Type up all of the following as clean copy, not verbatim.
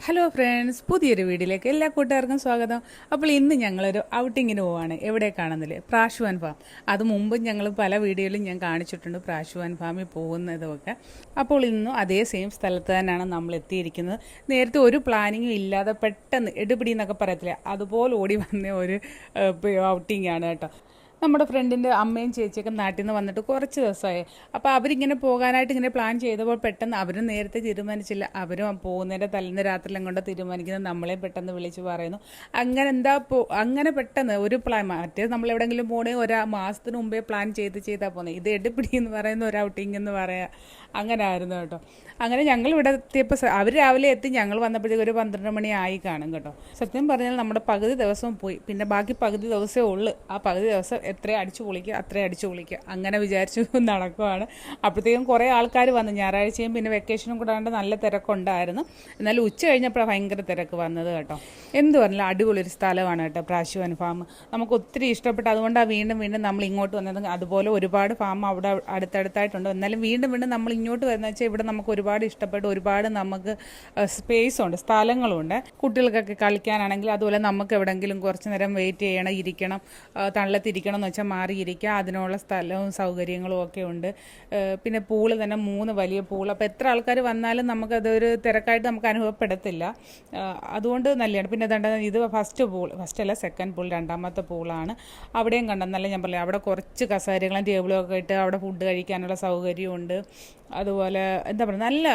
Hello friends, പുതിയൊരു വീഡിയോയിലേക്ക് എല്ലാ കൂട്ടുകാർക്കും സ്വാഗതം. അപ്പോൾ ഇന്ന് ഞങ്ങളൊരു ഔട്ടിങ്ങിന് പോവാണ്. എവിടേക്കാണെന്നില്ലേ, പ്രാശുവാൻ ഫാം. അത് മുമ്പ് ഞങ്ങൾ പല വീഡിയോയിലും ഞാൻ കാണിച്ചിട്ടുണ്ട് പ്രാശുവാൻ ഫാമിൽ പോകുന്നതൊക്കെ. അപ്പോൾ ഇന്നും അതേ സെയിം സ്ഥലത്ത് തന്നെയാണ് നമ്മൾ എത്തിയിരിക്കുന്നത്. നേരത്തെ ഒരു പ്ലാനിങ്ങും ഇല്ലാതെ പെട്ടെന്ന് എടുപിടി എന്നൊക്കെ പറയത്തില്ലേ, അതുപോലെ ഓടി വന്ന ഒരു ഔട്ടിംഗ് ആണ് കേട്ടോ. നമ്മുടെ ഫ്രണ്ടിൻ്റെ അമ്മയും ചേച്ചിയൊക്കെ നാട്ടിൽ നിന്ന് വന്നിട്ട് കുറച്ച് ദിവസമായി. അപ്പോൾ അവരിങ്ങനെ പോകാനായിട്ട് ഇങ്ങനെ പ്ലാൻ ചെയ്തപ്പോൾ പെട്ടെന്ന് അവരും നേരത്തെ തീരുമാനിച്ചില്ല. അവരും പോകുന്നതിൻ്റെ തലേന്ന് രാത്രിയിലും കൊണ്ട് തീരുമാനിക്കുന്നത് നമ്മളെ പെട്ടെന്ന് വിളിച്ച് പറയുന്നു. അങ്ങനെ പെട്ടെന്ന് ഒരു പ്ലാൻ, മറ്റേ നമ്മൾ എവിടെയെങ്കിലും പോകണേ ഒരു മാസത്തിന് മുമ്പേ പ്ലാൻ ചെയ്താൽ പോകുന്നത്. ഇത് എടുപ്പിടി എന്ന് പറയുന്ന ഒരു ഔട്ടിങ് എന്ന് പറയാം. അങ്ങനെ ആയിരുന്നു കേട്ടോ. അങ്ങനെ ഞങ്ങൾ ഇവിടെ എത്തിയപ്പോൾ അവർ രാവിലെ എത്തി, ഞങ്ങൾ വന്നപ്പോഴത്തേക്ക് ഒരു 12 മണി ആയി കാണും കേട്ടോ. സത്യം പറഞ്ഞാൽ നമ്മുടെ പകുതി ദിവസവും പോയി, പിന്നെ ബാക്കി പകുതി ദിവസമേ ഉള്ളൂ. ആ പകുതി ദിവസം എത്ര അടിച്ചു പൊളിക്കുക അത്രയും അടിച്ചു പൊളിക്കുക അങ്ങനെ വിചാരിച്ചു നടക്കുവാണ്. അപ്പോഴത്തേക്കും കുറേ ആൾക്കാർ വന്നു. ഞായറാഴ്ചയും പിന്നെ വെക്കേഷനും കൂടാണ്ട് നല്ല തിരക്കുണ്ടായിരുന്നു. എന്നാലും ഉച്ച കഴിഞ്ഞപ്പോഴാണ് ഭയങ്കര തിരക്ക് വന്നത് കേട്ടോ. എന്ത് പറഞ്ഞാലും അടിപൊളി ഒരു സ്ഥലമാണ് കേട്ടോ പ്രാശുവാൻ ഫാം. നമുക്ക് ഒത്തിരി ഇഷ്ടപ്പെട്ടു. അതുകൊണ്ടാണ് വീണ്ടും വീണ്ടും നമ്മൾ ഇങ്ങോട്ട് വന്നത്. അതുപോലെ ഒരുപാട് ഫാം അവിടെ അടുത്തടുത്തായിട്ടുണ്ട്. എന്നാലും വീണ്ടും വീണ്ടും നമ്മൾ ഇങ്ങോട്ട് വരുന്നത് വെച്ചാൽ ഇവിടെ നമുക്ക് ഒരുപാട് ഇഷ്ടപ്പെട്ടു. ഒരുപാട് നമുക്ക് സ്പേസ് ഉണ്ട്, സ്ഥലങ്ങളുണ്ട്. കുട്ടികൾക്കൊക്കെ കളിക്കാനാണെങ്കിൽ, അതുപോലെ നമുക്ക് എവിടെയെങ്കിലും കുറച്ച് നേരം വെയിറ്റ് ചെയ്യണം, ഇരിക്കണം, തള്ളത്തിരിക്കണം എന്ന് വെച്ചാൽ മാറിയിരിക്കുക, അതിനുള്ള സ്ഥലവും സൗകര്യങ്ങളും ഒക്കെ ഉണ്ട്. പിന്നെ പൂള് തന്നെ 3 വലിയ പൂൾ. അപ്പോൾ എത്ര ആൾക്കാർ വന്നാലും നമുക്കതൊരു തിരക്കായിട്ട് നമുക്ക് അനുഭവപ്പെടത്തില്ല. അതുകൊണ്ട് നല്ലതാണ്. പിന്നെ ഇത് ഫസ്റ്റ് അല്ല സെക്കൻഡ് പൂൾ, രണ്ടാമത്തെ പൂളാണ്. അവിടെയും കണ്ട നല്ല, ഞാൻ പറയാം, അവിടെ കുറച്ച് കസേരകളും ടേബിളും ഒക്കെ ഇട്ട് അവിടെ ഫുഡ് കഴിക്കാനുള്ള സൗകര്യമുണ്ട്. അതുപോലെ എന്താ പറയുക, നല്ല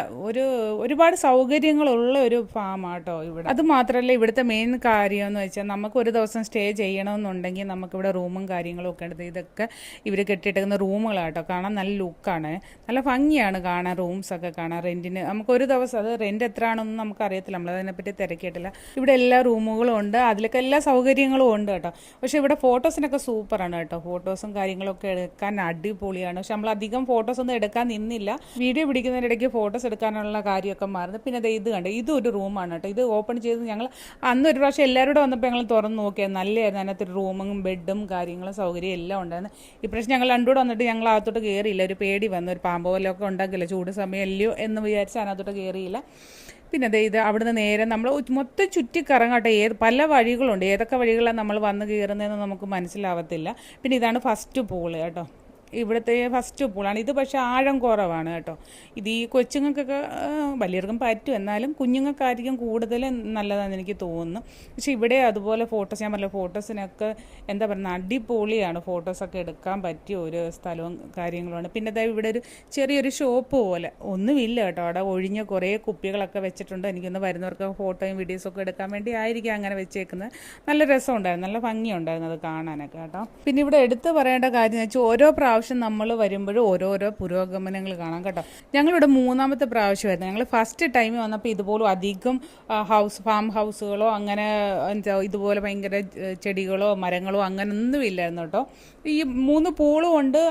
ഒരുപാട് സൗകര്യങ്ങളുള്ള ഒരു ഫാമാട്ടോ ഇവിടെ. അത് മാത്രമല്ല, ഇവിടുത്തെ മെയിൻ കാര്യം എന്ന് വെച്ചാൽ നമുക്ക് ഒരു ദിവസം സ്റ്റേ ചെയ്യണമെന്നുണ്ടെങ്കിൽ നമുക്കിവിടെ റൂമും കാര്യങ്ങളും ഒക്കെ എടുത്ത്, ഇതൊക്കെ ഇവർ കെട്ടിയിട്ടേക്കുന്ന റൂമുകളാട്ടോ. കാണാൻ നല്ല ലുക്കാണ്, നല്ല ഭംഗിയാണ് കാണാൻ. റൂംസൊക്കെ കാണാൻ റെൻറ്റിന് നമുക്ക് ഒരു ദിവസം, അത് റെൻറ്റ് എത്ര ആണെന്നൊന്നും നമുക്കറിയത്തില്ല, നമ്മളതിനെപ്പറ്റി തിരക്കിയിട്ടില്ല. ഇവിടെ എല്ലാ റൂമുകളും ഉണ്ട്, അതിലൊക്കെ എല്ലാ സൗകര്യങ്ങളും ഉണ്ട് കേട്ടോ. പക്ഷേ ഇവിടെ ഫോട്ടോസിനൊക്കെ സൂപ്പറാണ് കേട്ടോ. ഫോട്ടോസും കാര്യങ്ങളൊക്കെ എടുക്കാൻ അടിപൊളിയാണ്. പക്ഷെ നമ്മൾ അധികം ഫോട്ടോസൊന്നും എടുക്കാൻ നിന്നില്ല. വീഡിയോ പിടിക്കുന്നതിനിടയ്ക്ക് ഫോട്ടോസ് എടുക്കാനുള്ള കാര്യമൊക്കെ മാറുന്നു. പിന്നെ ഇത് കണ്ടു, ഇതൊരു റൂമാണ് കേട്ടോ. ഇത് ഓപ്പൺ ചെയ്ത് ഞങ്ങൾ അന്നൊരു പ്രാവശ്യം എല്ലാവരും കൂടെ വന്നപ്പോൾ ഞങ്ങൾ തുറന്ന് നോക്കിയത് നല്ലതായിരുന്നു. അതിനകത്തൊരു റൂമും ബെഡും കാര്യങ്ങളും സൗകര്യം എല്ലാം ഉണ്ടായിരുന്നു. ഇപ്രാവശ്യം ഞങ്ങൾ രണ്ടുകൂടെ വന്നിട്ട് ഞങ്ങൾ അകത്തോട്ട് കയറിയില്ല. ഒരു പേടി വന്നു, ഒരു പാമ്പ് പോലൊക്കെ ഉണ്ടാക്കില്ല, ചൂട് സമയമല്ലയോ എന്ന് വിചാരിച്ച് അതിനകത്തോട്ട് കയറിയില്ല. പിന്നെ ഇത് അവിടുന്ന് നേരെ നമ്മൾ മൊത്തം ചുറ്റിക്കറങ്ങട്ടെ. പല വഴികളുണ്ട്, ഏതൊക്കെ വഴികളാണ് നമ്മൾ വന്ന് കയറുന്നതെന്ന് നമുക്ക് മനസ്സിലാവത്തില്ല. പിന്നെ ഇതാണ് ഫസ്റ്റ് പൂള് കേട്ടോ, ഇവിടുത്തെ ഫസ്റ്റ് പൂളാണ് ഇത്. പക്ഷേ ആഴം കുറവാണ് കേട്ടോ. ഇത് ഈ കൊച്ചുങ്ങൾക്കൊക്കെ, വലിയവർക്കും പറ്റും, എന്നാലും കുഞ്ഞുങ്ങൾക്കായിരിക്കും കൂടുതൽ നല്ലതാണെന്ന് എനിക്ക് തോന്നുന്നു. പക്ഷേ ഇവിടെ അതുപോലെ ഫോട്ടോസ്, ഞാൻ പറഞ്ഞ ഫോട്ടോസിനൊക്കെ എന്താ പറയുക, അടിപൊളിയാണ്. ഫോട്ടോസൊക്കെ എടുക്കാൻ പറ്റിയ ഒരു സ്ഥലവും കാര്യങ്ങളുമാണ്. പിന്നെ ഇവിടെ ഒരു ചെറിയൊരു ഷോപ്പ് പോലെ ഒന്നുമില്ല കേട്ടോ. അവിടെ ഒഴിഞ്ഞ കുറേ കുപ്പികളൊക്കെ വെച്ചിട്ടുണ്ട്. എനിക്കൊന്ന് വരുന്നവർക്ക് ഫോട്ടോയും വീഡിയോസൊക്കെ എടുക്കാൻ വേണ്ടി ആയിരിക്കും അങ്ങനെ വെച്ചേക്കുന്നത്. നല്ല രസമുണ്ടായിരുന്നു, നല്ല ഭംഗിയുണ്ടായിരുന്നു അത് കാണാനൊക്കെ കേട്ടോ. പിന്നെ ഇവിടെ എടുത്ത് പറയേണ്ട കാര്യം എന്ന് വെച്ചാൽ, ഓരോ പ്രാവശ്യം നമ്മൾ വരുമ്പോഴും ഓരോരോ പുരോഗമനങ്ങൾ കാണാം കേട്ടോ. ഞങ്ങളിവിടെ 3ാമത്തെ പ്രാവശ്യമായിരുന്നു. ഞങ്ങൾ ഫസ്റ്റ് ടൈം വന്നപ്പോൾ ഇതുപോലും അധികം ഫാം ഹൗസുകളോ അങ്ങനെ എന്താ ഇതുപോലെ ഭയങ്കര ചെടികളോ മരങ്ങളോ അങ്ങനെ ഒന്നും ഇല്ലായിരുന്നു കേട്ടോ. ഈ 3 പൂളും ഉണ്ട്,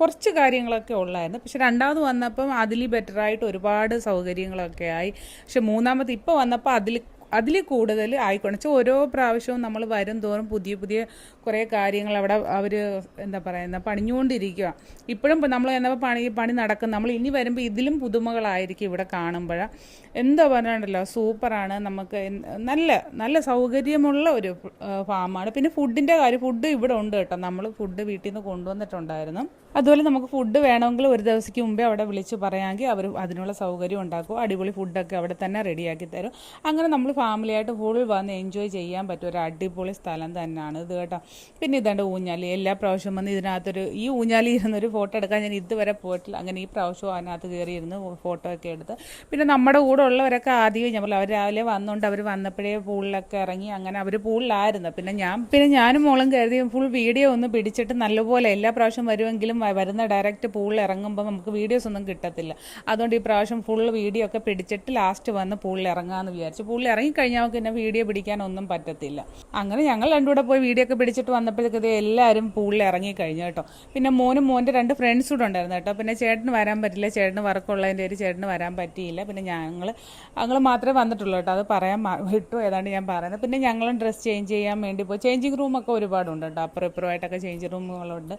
കുറച്ച് കാര്യങ്ങളൊക്കെ ഉള്ളായിരുന്നു. പക്ഷെ രണ്ടാമത് വന്നപ്പം അതിൽ ബെറ്ററായിട്ട് ഒരുപാട് സൗകര്യങ്ങളൊക്കെ ആയി. പക്ഷെ മൂന്നാമത് ഇപ്പോൾ വന്നപ്പോൾ അതിൽ കൂടുതൽ ആയിക്കോണം വെച്ചാൽ, ഓരോ പ്രാവശ്യവും നമ്മൾ വരും തോറും പുതിയ പുതിയ കുറേ കാര്യങ്ങൾ അവിടെ അവർ എന്താ പറയുന്നത് പണിഞ്ഞുകൊണ്ടിരിക്കുക. ഇപ്പോഴും നമ്മൾ എന്നപ്പോൾ പണി നടക്കും. നമ്മൾ ഇനി വരുമ്പോൾ ഇതിലും പുതുമകളായിരിക്കും ഇവിടെ കാണുമ്പോഴാണ്. എന്താ പറയാനുണ്ടല്ലോ, സൂപ്പറാണ്. നമുക്ക് നല്ല സൗകര്യമുള്ള ഒരു ഫാമാണ്. പിന്നെ ഫുഡിൻ്റെ കാര്യം, ഫുഡ് ഇവിടെ ഉണ്ട് കേട്ടോ. നമ്മൾ ഫുഡ് വീട്ടിൽ നിന്ന് കൊണ്ടുവന്നിട്ടുണ്ടായിരുന്നു. അതുപോലെ നമുക്ക് ഫുഡ് വേണമെങ്കിൽ ഒരു ദിവസത്തേക്ക് മുമ്പേ അവിടെ വിളിച്ച് പറയാമെങ്കിൽ അവർ അതിനുള്ള സൗകര്യം ഉണ്ടാക്കും. അടിപൊളി ഫുഡൊക്കെ അവിടെ തന്നെ റെഡിയാക്കി തരും. അങ്ങനെ നമ്മൾ ഫാമിലിയായിട്ട് ഫുൾ വന്ന് എൻജോയ് ചെയ്യാൻ പറ്റും ഒരു അടിപൊളി സ്ഥലം തന്നെയാണ് ഇത് കേട്ടോ. പിന്നെ ഇതാണ്ട് ഊഞ്ഞാലി. എല്ലാ പ്രാവശ്യം വന്ന് ഈ ഊഞ്ഞാലി ഇരുന്നൊരു ഫോട്ടോ എടുക്കാൻ ഞാൻ ഇതുവരെ പോയിട്ടില്ല. അങ്ങനെ ഈ പ്രാവശ്യം അതിനകത്ത് കയറിയിരുന്ന് ഫോട്ടോ ഒക്കെ എടുത്ത്, പിന്നെ നമ്മുടെ കൂടെ ഉള്ളവരൊക്കെ ആദ്യമേ ഞാൻ പറഞ്ഞു, അവർ രാവിലെ വന്നുകൊണ്ട് അവർ വന്നപ്പോഴേ പൂളിലൊക്കെ ഇറങ്ങി. അങ്ങനെ അവർ പൂളിലായിരുന്നു. പിന്നെ ഞാനും മോളും കരുതി ഫുൾ വീഡിയോ ഒന്ന് പിടിച്ചിട്ട് നല്ലപോലെ, എല്ലാ പ്രാവശ്യം വരുമെങ്കിലും വരുന്ന ഡയറക്റ്റ് പൂളിൽ ഇറങ്ങുമ്പോൾ നമുക്ക് വീഡിയോസ് ഒന്നും കിട്ടത്തില്ല. അതുകൊണ്ട് ഈ പ്രാവശ്യം ഫുൾ വീഡിയോ ഒക്കെ പിടിച്ചിട്ട് ലാസ്റ്റ് വന്ന് പൂളിൽ ഇറങ്ങാമെന്ന് വിചാരിച്ചു. പൂളിൽ ഇറങ്ങിക്കഴിഞ്ഞാൽ നമുക്ക് പിന്നെ വീഡിയോ പിടിക്കാനൊന്നും പറ്റത്തില്ല. അങ്ങനെ ഞങ്ങൾ രണ്ടുകൂടെ പോയി വീഡിയോ ഒക്കെ പിടിച്ചിട്ട് വന്നപ്പോഴത്തേക്ക് എല്ലാവരും പൂളിൽ ഇറങ്ങിക്കഴിഞ്ഞു കേട്ടോ. പിന്നെ മോൻ്റെ 2 ഫ്രണ്ട്സ് കൂടെ ഉണ്ടായിരുന്നു കേട്ടോ. പിന്നെ ചേട്ടന് വരാൻ പറ്റില്ല, ചേട്ടന് വർക്കുള്ളതിൻ്റെ ഒരു ചേട്ടന് വരാൻ പറ്റിയില്ല. പിന്നെ ഞങ്ങൾ മാത്രമേ വന്നിട്ടുള്ളൂ കേട്ടോ. അത് പറയാൻ വിട്ടു, ഏതാണ്ട് ഞാൻ പറയുന്നത്. പിന്നെ ഞങ്ങളും ഡ്രസ്സ് ചേഞ്ച് ചെയ്യാൻ വേണ്ടി പോയി. ചേഞ്ചിങ് റൂമൊക്കെ ഒരുപാടുണ്ട് കേട്ടോ. അപ്പുറം ഇപ്പുറമായിട്ടൊക്കെ ചേഞ്ച് റൂമുകളുണ്ട്.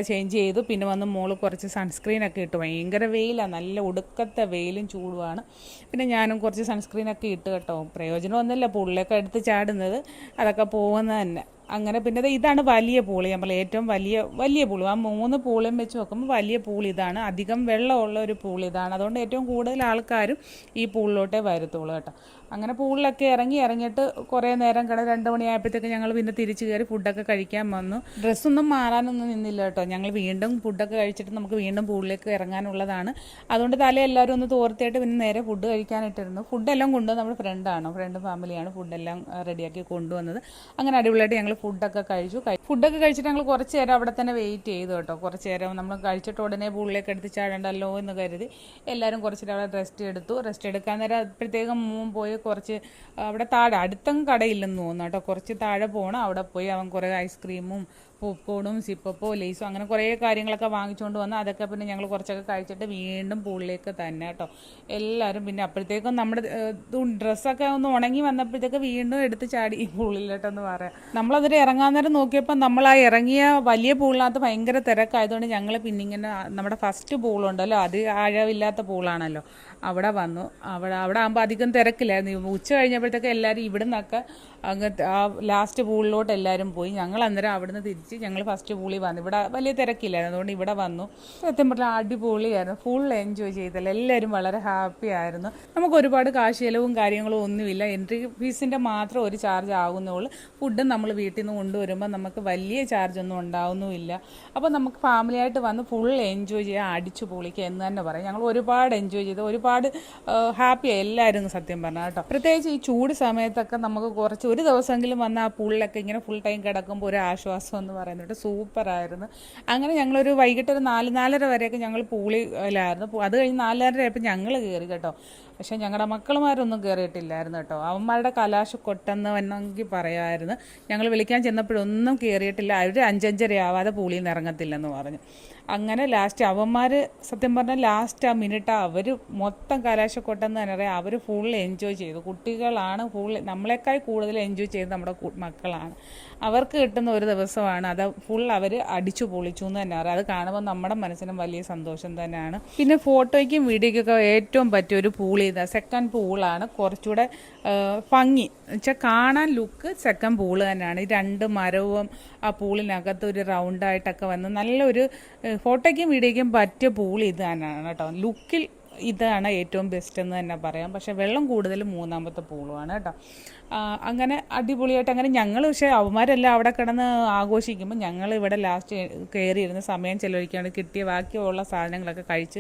ചേഞ്ച് ചെയ്ത് ചെയ്തു. പിന്നെ വന്ന് മോള് കുറച്ച് സൺസ്ക്രീനൊക്കെ ഇട്ടു. ഭയങ്കര വെയിലാണ്, നല്ല ഒടുക്കത്തെ വെയിലും ചൂടുമാണ്. പിന്നെ ഞാനും കുറച്ച് സൺസ്ക്രീനൊക്കെ ഇട്ട് കേട്ടോ. പ്രയോജനമൊന്നുമില്ല, പുള്ളിയൊക്കെ എടുത്ത് ചാടുന്നത്, അതൊക്കെ പോകുന്നത് തന്നെ. അങ്ങനെ പിന്നെ ഇതാണ് വലിയ പൂളി, നമ്മൾ ഏറ്റവും വലിയ പൂളി. ആ 3 പൂളിയും വെച്ച് നോക്കുമ്പോൾ വലിയ പൂളി ഇതാണ്. അധികം വെള്ളമുള്ള ഒരു പൂളി ഇതാണ്. അതുകൊണ്ട് ഏറ്റവും കൂടുതൽ ആൾക്കാരും ഈ പൂളിലോട്ടേ വരത്തുള്ളൂ കേട്ടോ. അങ്ങനെ പൂളിലൊക്കെ ഇറങ്ങിയിട്ട് കുറേ നേരം 2 മണിയായപ്പോഴത്തേക്ക് ഞങ്ങൾ പിന്നെ തിരിച്ചു കയറി ഫുഡൊക്കെ കഴിക്കാൻ വന്നു. ഡ്രസ്സൊന്നും മാറാനൊന്നും നിന്നില്ല കേട്ടോ. ഞങ്ങൾ വീണ്ടും ഫുഡൊക്കെ കഴിച്ചിട്ട് നമുക്ക് വീണ്ടും പൂളിലേക്ക് ഇറങ്ങാനുള്ളതാണ്. അതുകൊണ്ട് എല്ലാവരും ഒന്ന് തോർത്തിയായിട്ട് പിന്നെ നേരെ ഫുഡ് കഴിക്കാനിട്ടിരുന്നു. ഫുഡെല്ലാം കൊണ്ടുവന്ന് നമ്മുടെ ഫ്രണ്ട് ഫാമിലിയാണ് ഫുഡെല്ലാം റെഡിയാക്കി കൊണ്ടുവന്നത്. അങ്ങനെ അടിപൊളിയായിട്ട് ഞങ്ങൾ ഫുഡൊക്കെ കഴിച്ചു. ഫുഡൊക്കെ കഴിച്ചിട്ട് ഞങ്ങൾ കുറച്ച് നേരം അവിടെ തന്നെ വെയിറ്റ് ചെയ്തു കേട്ടോ. കുറച്ച് നേരം നമ്മൾ കഴിച്ചിട്ട് ഉടനെ പൂളിലേക്ക് എടുത്ത് ചാടണ്ടല്ലോ എന്ന് കരുതി എല്ലാവരും കുറച്ച് നേരം അവിടെ റെസ്റ്റ് എടുക്കാൻ നേരം അപ്പോഴത്തേക്കും പോയി കുറച്ച് അവിടെ താഴെ അടുത്തൊന്നും കടയില്ലെന്ന് തോന്നുന്നു കേട്ടോ. കുറച്ച് താഴെ പോകണം. അവിടെ പോയി അവൻ കുറേ ഐസ്ക്രീമും പോപ്കോണും സിപ്പപ്പോ ലേസും അങ്ങനെ കുറേ കാര്യങ്ങളൊക്കെ വാങ്ങിച്ചുകൊണ്ട് വന്ന് അതൊക്കെ പിന്നെ ഞങ്ങൾ കുറച്ചൊക്കെ കഴിച്ചിട്ട് വീണ്ടും പൂളിലേക്ക് തന്നെ കേട്ടോ. എല്ലാവരും പിന്നെ അപ്പോഴത്തേക്കും നമ്മുടെ ഡ്രസ്സൊക്കെ ഒന്ന് ഉണങ്ങി വന്നപ്പോഴത്തേക്ക് വീണ്ടും എടുത്ത് ചാടി ഈ പൂളിലോട്ടെന്ന് പറയാം. നമ്മളതിൽ ഇറങ്ങാൻ നേരം നോക്കിയപ്പോൾ നമ്മൾ ആ ഇറങ്ങിയ വലിയ പൂളിനകത്ത് ഭയങ്കര തിരക്കായതുകൊണ്ട് ഞങ്ങൾ പിന്നെ ഇങ്ങനെ നമ്മുടെ ഫസ്റ്റ് പൂളുണ്ടല്ലോ, അത് ആഴമില്ലാത്ത പൂളാണല്ലോ, അവിടെ വന്നു. അവിടെ ആകുമ്പോൾ അധികം തിരക്കില്ലായിരുന്നു. ഉച്ച കഴിഞ്ഞപ്പോഴത്തേക്ക് എല്ലാവരും ഇവിടെ നിന്നൊക്കെ അങ്ങ് ആ ലാസ്റ്റ് പൂളിലോട്ട് എല്ലാവരും പോയി. ഞങ്ങൾ അന്നേരം അവിടുന്ന് തിരിച്ച് ഞങ്ങൾ ഫസ്റ്റ് പൂളിൽ വന്നു. ഇവിടെ വലിയ തിരക്കില്ലായിരുന്നു, അതുകൊണ്ട് ഇവിടെ വന്നു. സത്യം പറഞ്ഞാൽ അടിപൊളിയായിരുന്നു. ഫുൾ എൻജോയ് ചെയ്തല്ലോ. എല്ലാവരും വളരെ ഹാപ്പി ആയിരുന്നു. നമുക്ക് ഒരുപാട് കാശ് ചിലവും കാര്യങ്ങളും ഒന്നുമില്ല. എൻട്രി ഫീസിൻ്റെ മാത്രം ഒരു ചാർജ് ആകുന്നുള്ളൂ. ഫുഡും നമ്മൾ വീട്ടിൽ നിന്ന് കൊണ്ടുവരുമ്പോൾ നമുക്ക് വലിയ ചാർജൊന്നും ഉണ്ടാവുന്നുമില്ല. അപ്പോൾ നമുക്ക് ഫാമിലിയായിട്ട് വന്ന് ഫുൾ എൻജോയ് ചെയ്യാൻ അടിച്ചു പൊളിക്കുക എന്ന് തന്നെ പറയാം. ഞങ്ങൾ ഒരുപാട് എൻജോയ് ചെയ്ത് ഒരുപാട് ഹാപ്പിയായി എല്ലാവരും സത്യം പറഞ്ഞാൽ കേട്ടോ. പ്രത്യേകിച്ച് ഈ ചൂട് സമയത്തൊക്കെ നമുക്ക് കുറച്ച് ഒരു ദിവസമെങ്കിലും വന്ന് ആ പൂളിലൊക്കെ ഇങ്ങനെ ഫുൾ ടൈം കിടക്കുമ്പോൾ ഒരു ആശ്വാസം എന്ന് പറയുന്നത് സൂപ്പറായിരുന്നു. അങ്ങനെ ഞങ്ങളൊരു വൈകിട്ട് ഒരു 4-4:30 വരെയൊക്കെ ഞങ്ങൾ പൂളിലായിരുന്നു. അത് കഴിഞ്ഞ് 4:30 ആയപ്പോൾ ഞങ്ങൾ കയറി കേട്ടോ. പക്ഷേ ഞങ്ങളുടെ മക്കളുമാരൊന്നും കയറിയിട്ടില്ലായിരുന്നു കേട്ടോ. അവന്മാരുടെ കലാശ കൊട്ടെന്ന് വേണമെങ്കിൽ പറയാമായിരുന്നു. ഞങ്ങൾ വിളിക്കാൻ ചെന്നപ്പോഴൊന്നും കയറിയിട്ടില്ല. അവർ 5-5:30 ആവാതെ പൂളിയിൽ നിന്ന് ഇറങ്ങത്തില്ലെന്ന് പറഞ്ഞു. അങ്ങനെ ലാസ്റ്റ് അവന്മാർ സത്യം പറഞ്ഞാൽ ലാസ്റ്റ് ആ മിനിറ്റ് അവർ മൊത്തം കലാശക്കൊട്ടെന്ന് തന്നെ പറയാം. അവർ ഫുൾ എൻജോയ് ചെയ്തു. കുട്ടികളാണ് നമ്മളെക്കാൾ കൂടുതൽ എൻജോയ് ചെയ്ത് നമ്മുടെ മക്കളാണ്. അവർക്ക് കിട്ടുന്ന ഒരു ദിവസമാണ് അത്. ഫുൾ അവർ അടിച്ചു പൊളിച്ചു എന്ന് തന്നെ പറയാം. അത് കാണുമ്പോൾ നമ്മുടെ മനസ്സിനും വലിയ സന്തോഷം തന്നെയാണ്. പിന്നെ ഫോട്ടോയ്ക്കും വീഡിയോയ്ക്കൊക്കെ ഏറ്റവും പറ്റിയ ഒരു പൂൾ ഇതാ. സെക്കൻഡ് പൂളാണ് കുറച്ചുകൂടെ ഭംഗി വെച്ചാൽ കാണാൻ ലുക്ക് സെക്കൻഡ് പൂള് തന്നെയാണ്. ഈ 2 മരവും ആ പൂളിനകത്ത് ഒരു റൗണ്ടായിട്ടൊക്കെ വന്ന് നല്ലൊരു ഫോട്ടോയ്ക്കും വീഡിയോയ്ക്കും പറ്റിയ പൂൾ ഇത് തന്നെയാണ് കേട്ടോ. ലുക്കിൽ ഇതാണ് ഏറ്റവും ബെസ്റ്റ് എന്ന് തന്നെ പറയാം. പക്ഷേ വെള്ളം കൂടുതലും 3ാമത്തെ പൂളുമാണ് കേട്ടോ. അങ്ങനെ അടിപൊളിയായിട്ട് അങ്ങനെ ഞങ്ങൾ, പക്ഷേ അവന്മാരെല്ലാം അവിടെ കിടന്ന് ആഘോഷിക്കുമ്പോൾ ഞങ്ങൾ ഇവിടെ ലാസ്റ്റ് കയറിയിരുന്ന സമയം ചിലവഴിക്കാണ്ട് കിട്ടിയ ബാക്കിയുള്ള സാധനങ്ങളൊക്കെ കഴിച്ച്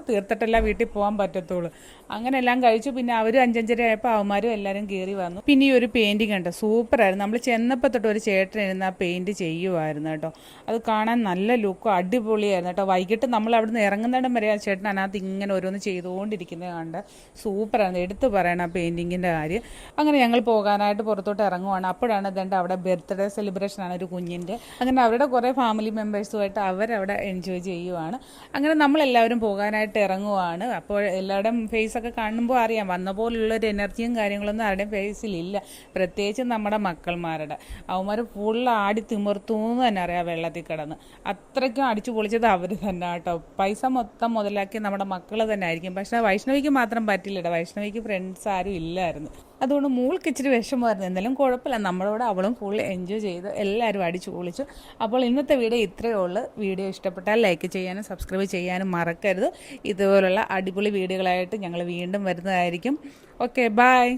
തീർത്തിട്ടെല്ലാം വീട്ടിൽ പോകാൻ പറ്റത്തുള്ളൂ. അങ്ങനെ എല്ലാം കഴിച്ചു. പിന്നെ അവർ 5-5:30 ആയപ്പോൾ അവന്മാരും എല്ലാവരും കയറി വന്നു. പിന്നെ ഈ ഒരു പെയിൻറ്റിങ് ഉണ്ട്, സൂപ്പറായിരുന്നു. നമ്മൾ ചെന്നപ്പോൾ തൊട്ട് ഒരു ചേട്ടൻ ഇരുന്ന് ആ പെയിൻറ്റ് ചെയ്യുമായിരുന്നു കേട്ടോ. അത് കാണാൻ നല്ല ലുക്കും അടിപൊളിയായിരുന്നു കേട്ടോ. വൈകിട്ട് നമ്മൾ അവിടെ നിന്ന് ഇറങ്ങുന്നിടം വരെ ആ ചേട്ടൻ അതിനകത്ത് ഇങ്ങനെ ഓരോന്ന് ചെയ്തുകൊണ്ടിരിക്കുന്നത് കണ്ട് സൂപ്പറായിരുന്നു. എടുത്തു പറയണം ആ പെയിൻറ്റിങ്ങിൻ്റെ കാര്യം. അങ്ങനെ ഞങ്ങൾ പോകാനായിട്ട് പുറത്തോട്ട് ഇറങ്ങുവാണ്. അപ്പോഴാണ് ഇതെൻ്റെ അവിടെ ബർത്ത്ഡേ സെലിബ്രേഷനാണ് ഒരു കുഞ്ഞിൻ്റെ. അങ്ങനെ അവരുടെ കുറേ ഫാമിലി മെമ്പേഴ്സുമായിട്ട് അവരവിടെ എൻജോയ് ചെയ്യുവാണ്. അങ്ങനെ നമ്മളെല്ലാവരും പോകാനായിട്ട് ഇറങ്ങുവാണ്. അപ്പോൾ എല്ലാവരുടെയും ഫേസൊക്കെ കാണുമ്പോൾ അറിയാം വന്ന പോലുള്ളൊരു എനർജിയും കാര്യങ്ങളൊന്നും ആരുടെയും ഫേസിലില്ല. പ്രത്യേകിച്ച് നമ്മുടെ മക്കൾമാരുടെ. അവന്മാർ ഫുൾ ആടി തിമിർത്തൂന്ന് തന്നെ അറിയാം വെള്ളത്തിൽ കിടന്ന്. അത്രയ്ക്കും അടിച്ചു പൊളിച്ചത് അവർ തന്നെ കേട്ടോ. പൈസ മൊത്തം മുതലാക്കി നമ്മുടെ മക്കൾ തന്നെ ആയിരിക്കും. പക്ഷേ വൈഷ്ണവിക്ക് മാത്രം പറ്റില്ലട്ടോ. വൈഷ്ണവിക്ക് ഫ്രണ്ട്സ് ആരും ഇല്ലായിരുന്നു. അതുകൊണ്ട് മോൾക്ക് ഇച്ചിരി വിഷമമായിരുന്നു. എന്തായാലും കുഴപ്പമില്ല, നമ്മളോട് അവളും ഫുൾ എൻജോയ് ചെയ്ത് എല്ലാവരും അടിച്ചു പൊളിച്ചു. അപ്പോൾ ഇന്നത്തെ വീഡിയോ ഇത്രയേ ഉള്ളൂ. വീഡിയോ ഇഷ്ടപ്പെട്ടാൽ ലൈക്ക് ചെയ്യാനും സബ്സ്ക്രൈബ് ചെയ്യാനും മറക്കരുത്. ഇതുപോലുള്ള അടിപൊളി വീഡിയോകളായിട്ട് ഞങ്ങൾ വീണ്ടും വരുന്നതായിരിക്കും. Okay, by.